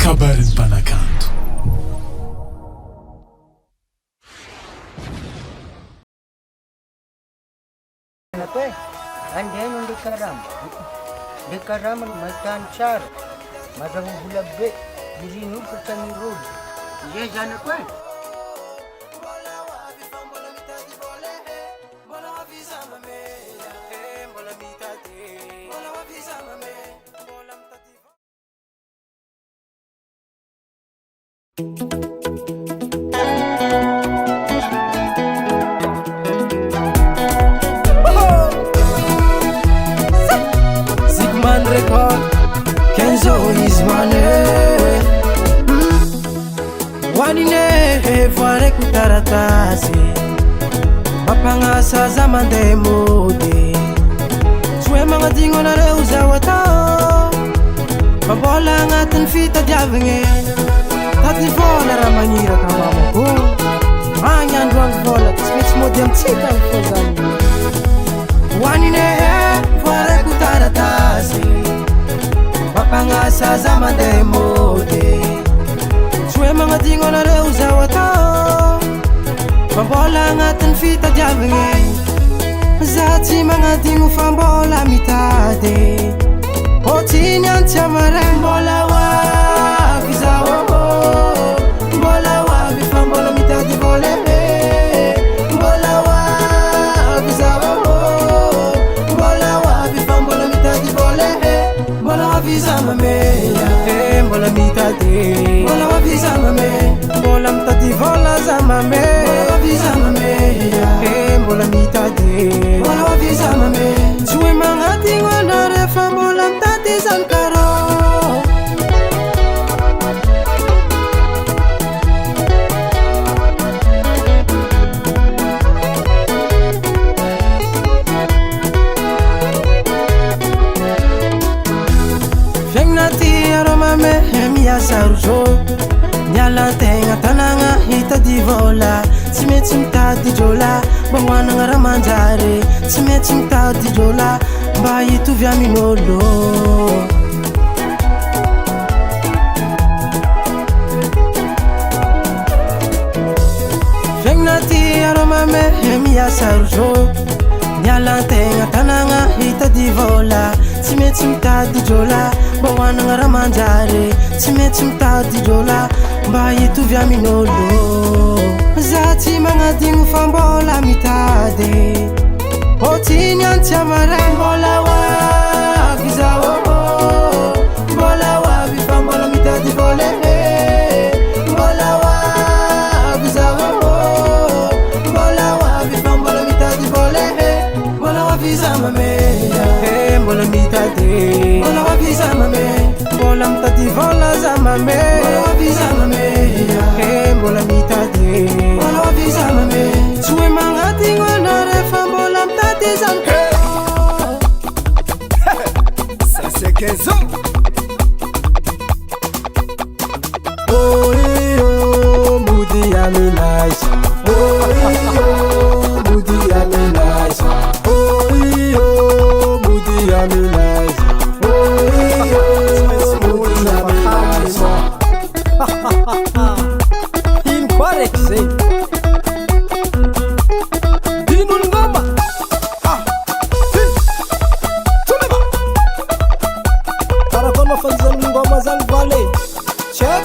kabarin'ny mpanakanto. Andiano Dekarama mahitany tsara, mazavovola be, irino olo fa tany rojo. Ye zanako e. Zigman record, Kenzo is money. Wanine voare kutaratasi, mapangasa zaman demode. Sue mga dingo na reuza wata, mabola ngatin fita diavenge. Tati vola ramanyira kamamoko, manyan duang vola, smits modem tika fozan. Wanine voare kutaratasi, mapangasa zaman demode. Sue mga dingo na reuza wata, mabola ngatin fita diavenge. Zati mga dingo fambola mitade, otini antiamare mbola wa kizawo, mbola wa bifambola mitade vole, mbola wa kizawo, mbola wa bifambola mitade vole, mbola wa vizama meya, mbola mitade, mbola wa vizama me, mbola mitade vola zama me, mbola wa vizama meya, mbola mitade, mbola wa vizama me. Sue mga dingo na refa mbola mitade zankaro. Mia sarujo nyala tenga tananga hita divola simeti mtadi jola bangwana ngara manjare simeti mtadi jola mbayi tu vya minolo Vengnati aroma me mia sarujo nyala tenga tananga hita divola simeti mtadi jola bangwana ngara manjare simeti mtadi jola mbayi tu vya minolo zati mga dingo fambola mitade otini antiamare mbola wa kizawo mbola wa bifambola mitade vole mbola wa kizawo mbola wa bifambola mitade vole mbola wa vizama meya mbola mitade mbola wa vizama me mbola mitade vola zama me mbola wa vizama meya mbola mitade mbola wa vizama me sue mga dingo na refa mbola mitade zanko Ça c'est Kenzo. Oh yo mudi aminaisha oh yo mudi aminaisha oh yo mudi aminaisha oh yo mudi aminaisha in kwarexe dinun ngoma para kwa mafanzani ngoma zangu vale check